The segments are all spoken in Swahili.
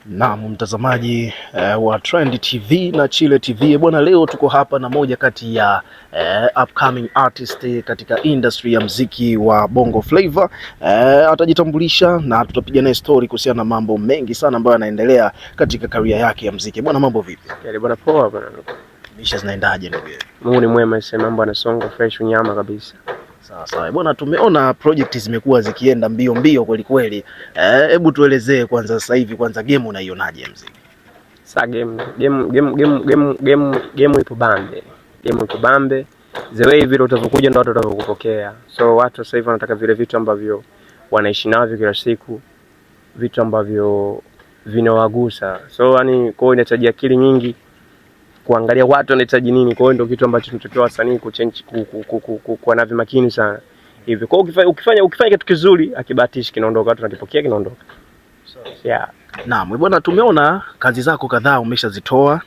Na mtazamaji wa Trend TV na Chile TV bwana, leo tuko hapa na moja kati ya upcoming artist katika industry ya mziki wa Bongo Flava. Atajitambulisha na tutapiga naye story kuhusiana na mambo mengi sana ambayo yanaendelea katika career yake ya mziki. Bwana, mambo vipi? Bwana poa bwana. Misha zinaendaje ndugu? Mungu ni mwema, sasa mambo yanasonga fresh unyama kabisa. Sawa bwana, tumeona project zimekuwa zikienda mbio mbio kweli kweli. Hebu tuelezee kwanza, sasa hivi kwanza game unaionaje mziki? Sasa game ipo bambe. Game ipo bambe. The way vile utavyokuja ndio watu watakupokea. So watu sasa hivi wanataka vile vitu ambavyo wanaishi navyo kila siku, vitu ambavyo vinawagusa. So yani kwa hiyo inahitaji akili nyingi kuangalia watu wanahitaji nini. Kwa hiyo ndio kitu ambacho tunatakiwa wasanii kuwa na makini sana. Hivi kwa ukifanya kitu kizuri akibatishi kinaondoka, watu wanakipokea kinaondoka. Yeah. Naam bwana, tumeona kazi zako kadhaa umeshazitoa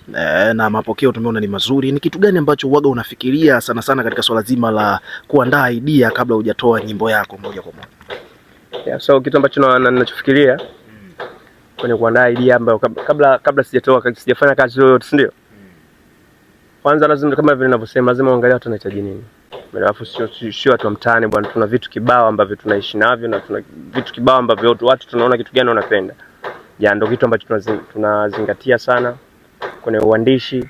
na mapokeo tumeona ni mazuri. Ni kitu gani ambacho uwaga unafikiria sana sana katika swala zima la kuandaa idea kabla hujatoa nyimbo yako moja kwa moja? Yeah, so kitu ambacho ninachofikiria kwenye kuandaa idea ambayo kabla sijafanya kazi yoyote, si ndio? Kwanza lazima kama vile ninavyosema, lazima uangalie watu wanahitaji nini. Alafu sio watu wa mtaani bwana, tuna vitu kibao ambavyo tunaishi navyo na tuna vitu kibao ambavyo watu tunaona kitu gani wanapenda. Ya ndio kitu ambacho tunazingatia sana kwenye uandishi.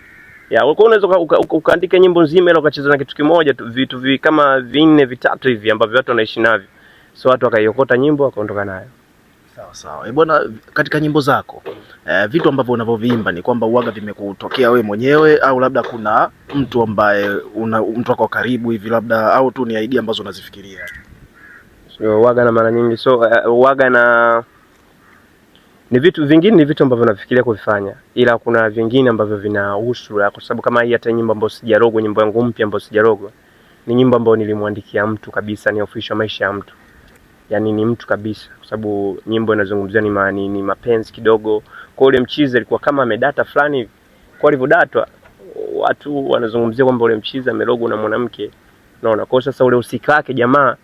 Ya unaweza ukaandika nyimbo nzima ile ukacheza na kitu kimoja tu, vitu kama 4 vitatu hivi ambavyo watu wanaishi navyo. So watu wakaiokota nyimbo wakaondoka nayo. Sawa. Bwana, katika nyimbo zako vitu ambavyo unavyoviimba ni kwamba uwaga vimekutokea wewe mwenyewe au labda kuna mtu ambaye mtu wako karibu hivi labda, au tu ni idea ambazo unazifikiria? So uwaga na mara nyingi, so uwaga na ni vitu vingine, ni vitu ambavyo nafikiria kuvifanya, ila kuna vingine ambavyo vinahusu, kwa sababu kama hii hata nyimbo ambayo sijarogwa, nyimbo yangu mpya ambayo sijarogwa ni nyimbo ambayo nilimwandikia mtu kabisa, ni official maisha ya mtu. Yani ni mtu kabisa, kwa sababu nyimbo inazungumzia ni mapenzi kidogo. Kwa ule mchizi alikuwa kama amedata fulani, kwa hivyo datwa watu wanazungumzia kwamba ule mchizi amerogwa na mwanamke. Unaona, kwa sasa ule usika wake jamaa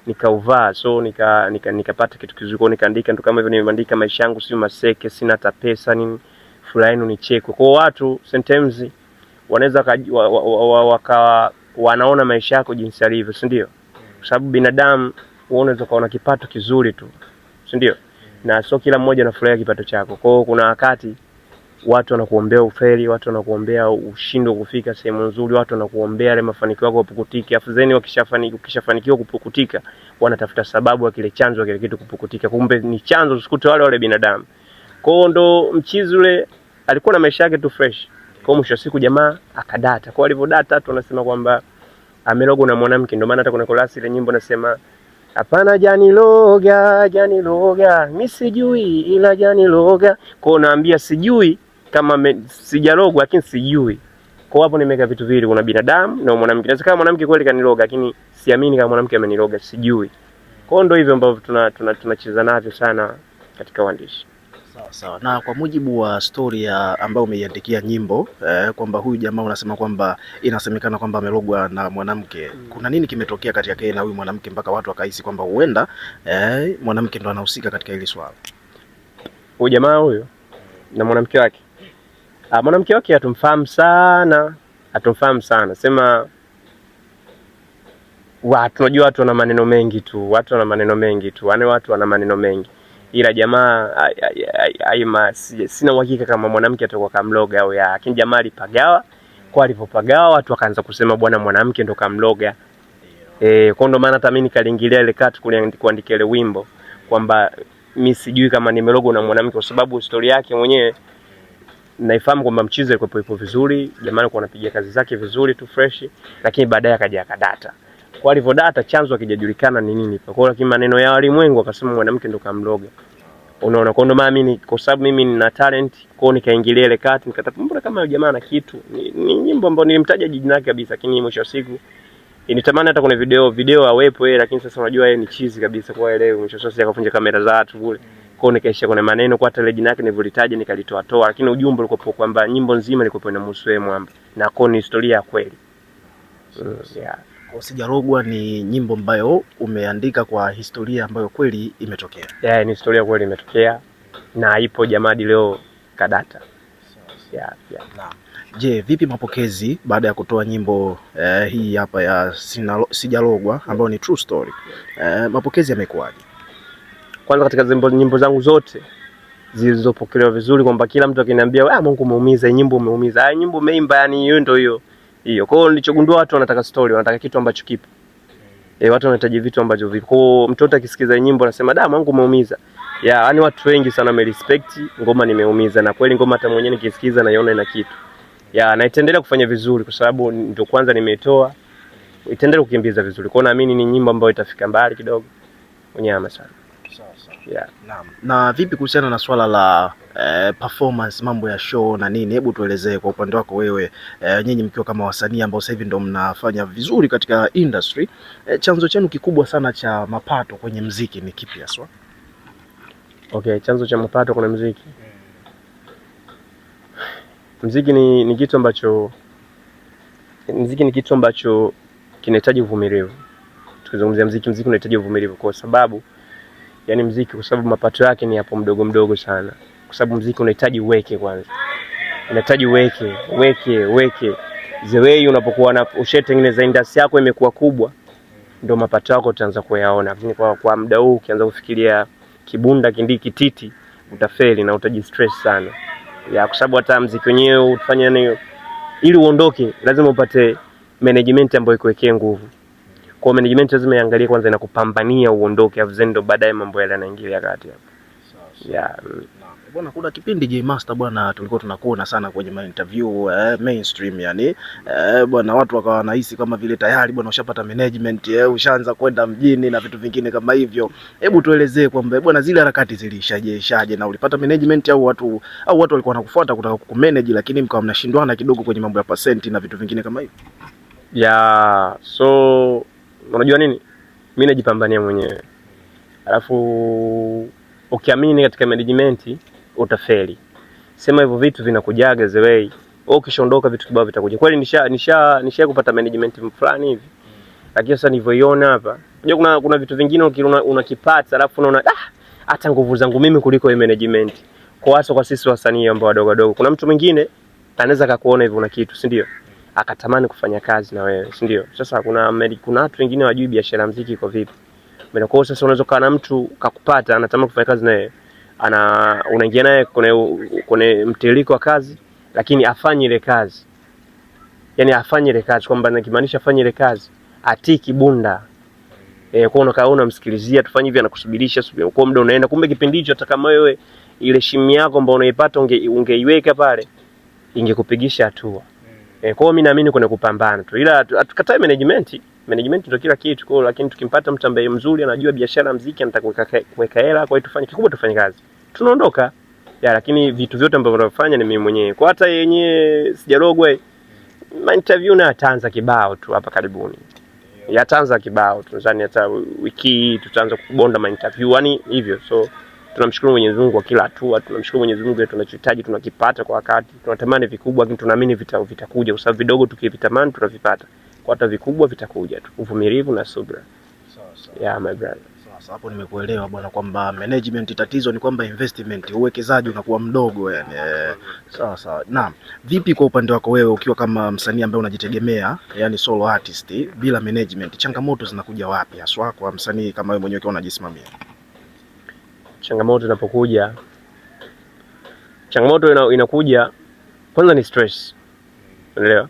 nikauvaa, so nikapata kitu kizuri, kwa nikaandika ndo kama hivyo nimeandika maisha yangu sio maseke, sina hata pesa nini fulani nichekwe. Kwa watu sometimes wanaweza wakawa wanaona maisha yako jinsi alivyo, si ndio? Kwa sababu binadamu unaweza kuona kipato kizuri tu, si ndio? Na sio kila mmoja anafurahia kipato chako. Kwa hiyo kuna wakati watu wanakuombea ufeli, watu wanakuombea ushindwe kufika sehemu nzuri, watu wanakuombea ile mafanikio yako yapukutike. Afu zeni ukishafanikiwa kupukutika, wanatafuta sababu ya kile chanzo kile kitu kupukutika. Kumbe ni chanzo usikute wale binadamu. Kwa hiyo ndo mchizi ule alikuwa na maisha yake tu fresh. Kwa mwisho siku jamaa akadata. Kwa alivyodata watu wanasema kwamba amerogwa na mwanamke. Ndio maana hata kuna kolasi ile nyimbo nasema hapana jani loga, mimi sijui ila jani loga. Kwa naambia sijui kama sijarogwa, lakini sijui. Kwa hapo nimeweka vitu viwili, kuna binadamu na mwanamke. Inaweza kama mwanamke kweli kaniloga, lakini siamini kama mwanamke ameniloga, sijui. Kwa ndio hivyo ambavyo tunacheza navyo sana katika uandishi. Sawa. Na kwa mujibu wa story ambayo umeiandikia nyimbo kwamba huyu jamaa unasema kwamba inasemekana kwamba amerogwa na mwanamke. Kuna nini kimetokea kati yake na huyu mwanamke mpaka watu wakahisi kwamba huenda mwanamke ndo anahusika katika hili swala? Huyu jamaa huyo na mwanamke wake. Mwanamke wake hatumfahamu sana. Sema tunajua watu wana maneno mengi tu. Yaani watu wana maneno mengi. Ila jamaa sina uhakika kama mwanamke atakuwa kamloga au ya, lakini jamaa alipagawa. Kwa alipopagawa watu wakaanza kusema bwana mwanamke ndo kamloga. Kwa ndo maana hata mimi nikalingilia ile kati kuandika ile wimbo kwamba mimi sijui kama nimerogwa na mwanamke, kwa sababu historia yake mwenyewe naifahamu kwamba mchizi alikuwa ipo vizuri, jamaa alikuwa anapiga kazi zake vizuri tu fresh, lakini baadaye akaja akadata. Kwa hivyo data chanzo hakijajulikana ni nini. Kwa hiyo lakini maneno ya walimwengu akasema mwanamke ndo kamloga. Unaona, kwa ndo maana mimi kwa sababu mimi nina talent, kwa hiyo nikaingilia ile kati nikatafuta mbona kama jamaa na kitu. Ni nyimbo ambayo nilimtaja jina lake kabisa, lakini mwisho wa siku initamani hata kuna video awepo yeye, lakini sasa unajua yeye ni chizi kabisa, kwa leo mwisho wa siku akafunja kamera za watu kule. Kwa hiyo nikaisha kuna maneno kwa hata ile jina lake nilivyotaja nikalitoa, lakini ujumbe ulikuwa kwamba nyimbo nzima ilikuwa inamhusu yeye mwamba. Na kwa ni historia ya kweli. Yeah. Sijarogwa ni nyimbo ambayo umeandika kwa historia ambayo kweli imetokea. Ni historia kweli imetokea. na ipo Jamadi leo kadata. Na je, vipi mapokezi baada ya kutoa nyimbo hii hapa ya Sijalogwa ambayo ni true story? Mapokezi yamekuwaje? Kwanza katika nyimbo zangu zote zilizopokelewa vizuri, kwamba kila mtu akiniambia Mungu umeumiza, nyimbo umeumiza, nyimbo umeimba, yani hiyo ndio hiyo. Kwa hiyo nilichogundua watu wanataka story, wanataka kitu ambacho kipo. Watu wanahitaji vitu ambavyo vipo. Kwa hiyo mtoto akisikiza nyimbo anasema Mungu umeumiza. Yani watu wengi sana wamerespect ngoma nimeumiza, na kweli ngoma hata mwenyewe nikisikiza naiona ina kitu. Na itaendelea kufanya vizuri kwa sababu ndio kwanza nimeitoa. Itaendelea kukimbiza vizuri. Kwa hiyo naamini ni nyimbo ambayo itafika mbali kidogo. Unyama sana. Naam. Na vipi kuhusiana na swala la performance, mambo ya show na nini? Hebu tuelezee kwa upande wako wewe, nyinyi mkiwa kama wasanii ambao sasa hivi ndio mnafanya vizuri katika industry, chanzo chenu kikubwa sana cha mapato kwenye muziki ni kipi haswa? Okay, chanzo cha mapato kwenye muziki. Muziki ni kitu ambacho kinahitaji uvumilivu. Tukizungumzia muziki unahitaji uvumilivu kwa sababu yani muziki, kwa sababu mapato yake ni hapo mdogo mdogo sana. Kwa sababu muziki unahitaji uweke kwanza. Unahitaji uweke. The way unapokuwa ushatengeneza industry yako imekuwa kubwa, ndio mapato yako utaanza kuyaona. Lakini kwa muda huu ukianza kufikiria kibunda kindiki titi, utafeli na utajistress sana. Kwa sababu hata muziki wenyewe ufanye nini ili uondoke, lazima upate management ambayo ikuwekee nguvu. Kwa management lazima iangalie kwanza na kupambania uondoke, afu zendo baadaye mambo yale yanaingilia kati hapo. Bwana, kuna kipindi J Master bwana tulikuwa tunakuona sana kwenye interview mainstream, yani bwana watu wakawa wanahisi kama vile tayari bwana ushapata management, ushaanza kwenda mjini na vitu vingine kama hivyo. Hebu tuelezee kwamba bwana zile harakati zilishaje na ulipata management au watu walikuwa wanakufuata kutaka kukumanage, lakini mkawa mnashindwana kidogo kwenye mambo ya percent na vitu vingine kama hivyo? So unajua nini? Mimi najipambania mwenyewe. Alafu ukiamini katika management utafeli. Sema hivyo vitu vinakujaga the way. Ukishaondoka vitu kibao vitakuja. Kweli nisha kupata management fulani hivi. Lakini sasa nilivyoiona hapa, unajua kuna vitu vingine unakipata alafu unaona hata nguvu zangu mimi kuliko hiyo management. Kwa sisi wasanii ambao wadogo. Kuna mtu mwingine anaweza akakuona hivyo una kitu, si ndio? Akatamani kufanya kazi na wewe, si ndio? Sasa kuna watu wengine wajui biashara muziki iko vipi. Kwa sasa unaweza kuwa na mtu kakupata anatamani kufanya kazi naye, unaingia naye kwenye mtiririko wa kazi, lakini afanye ile kazi. Yani afanye ile kazi, kwamba nikimaanisha afanye ile kazi atiki bunda. Kwa unakaona msikilizia tufanye hivi, anakusubirisha kwa muda unaenda, kumbe kipindi hicho hata kama wewe ile shimu yako ambayo unaipata ungeiweka pale ingekupigisha hatua. Kwa hiyo mimi naamini kuna kupambana tu, ila tukatae management ndio kila kitu. Kwa hiyo lakini tukimpata mtu ambaye mzuri anajua biashara muziki, anataka kuweka hela, kwa hiyo tufanye kikubwa, tufanye kazi, tunaondoka. Lakini vitu vyote ambavyo tunafanya ni mimi mwenyewe. Kwa hata yenyewe Sijalogwa interview na ataanza kibao tu hapa karibuni. Ataanza kibao tu, nadhani hata wiki tutaanza kubonda interview, yani hivyo. So tunamshukuru Mwenyezi Mungu kwa kila hatua, tunamshukuru Mwenyezi Mungu tunachohitaji tunakipata kwa wakati. Tunatamani vikubwa, lakini tunaamini vitakuja, kwa sababu vidogo tukivitamani tunavipata. Kwa hata vikubwa vitakuja tu, uvumilivu na subira. My brother. Sasa hapo nimekuelewa bwana, kwamba management tatizo ni kwamba investment, uwekezaji unakuwa mdogo yani. Sawa. Naam. Vipi kwa upande wako wewe ukiwa kama msanii ambaye unajitegemea, yani solo artist bila management, changamoto zinakuja wapi haswa kwa msanii kama wewe mwenyewe ukiwa unajisimamia? Changamoto inakuja kwanza ni stress. Unaelewa?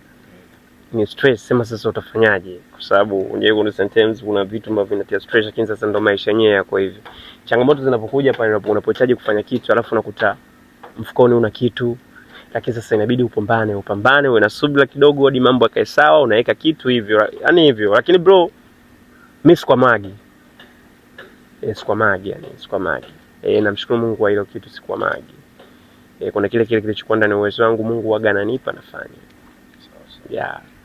Ni stress, sema sasa utafanyaje? Kwa sababu unajua sometimes kuna vitu ambavyo vinatia stress, lakini sasa ndo maisha yenyewe yako hivi. Changamoto zinapokuja pale unapohitaji kufanya kitu alafu unakuta mfukoni una kitu, lakini sasa inabidi upambane, uwe na subira kidogo hadi mambo yakae sawa, unaweka kitu hivyo. Yaani hivyo. Lakini bro, mimi sikwamagi. Sikwamagi. Namshukuru Mungu kwa hilo kitu, sikwamagi. Kuna kile kilichokuwa ndani ya uwezo wangu Mungu huaga ananipa, nafanya.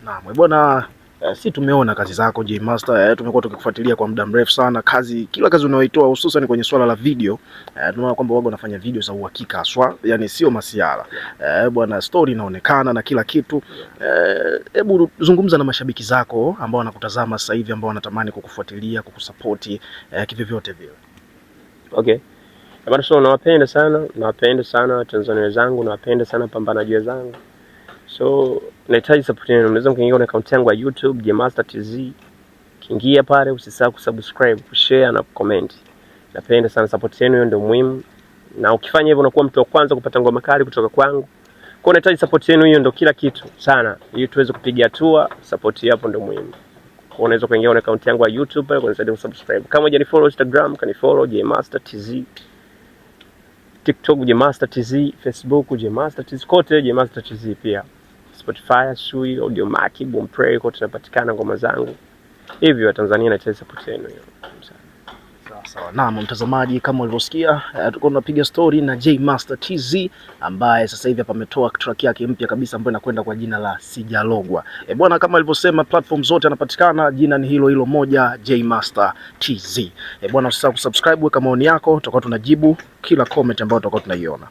Naam, bwana, si tumeona kazi zako J Master, tumekuwa tukikufuatilia kwa muda mrefu sana, kila kazi unayoitoa hususan kwenye swala la video, tunaona kwamba wewe unafanya video za uhakika haswa, yani sio masiara. Bwana, story inaonekana na kila kitu. Hebu zungumza na mashabiki zako ambao wanakutazama sasa hivi, ambao wanatamani kukufuatilia, kukusupport kivyovyote vile. Okay. Bado so nawapenda sana Tanzania wenzangu, nawapenda sana pambanaji wenzangu. So nahitaji support yenu. Mnaweza mkaingia kwenye account yangu ya YouTube Jmaster TZ. Kiingia pale, usisahau kusubscribe, kushare na kucomment. Napenda sana support yenu, hiyo ndio muhimu. Na ukifanya hivyo unakuwa mtu wa kwanza kupata ngoma kali kutoka kwangu. Kwa nahitaji support yenu, hiyo ndio kila kitu sana. Ili tuweze kupiga hatua, support hapo ndio muhimu. Kwa unaweza kuingia kwenye account yangu ya YouTube pale kunisaidia kusubscribe. Kama hujanifollow Instagram, kanifollow Jmaster TZ. TikTok Jmaster TZ, Facebook Jmaster TZ, kote Jmaster TZ pia. Spotify, Sui, Audiomack, Boomplay, kote tunapatikana ngoma zangu. Hivyo wa Tanzania na support yenu hiyo. Sawa. Naam, mtazamaji, kama ulivyosikia tulikuwa tunapiga story na Jmaster TZ ambaye sasa hivi hapa ametoa track yake mpya kabisa ambayo inakwenda kwa jina la Sijalogwa. Bwana, kama alivyosema platform zote anapatikana, jina ni hilo hilo moja, Jmaster TZ. Bwana, usisahau kusubscribe, weka maoni yako, tutakuwa tunajibu kila comment ambayo tutakuwa tunaiona.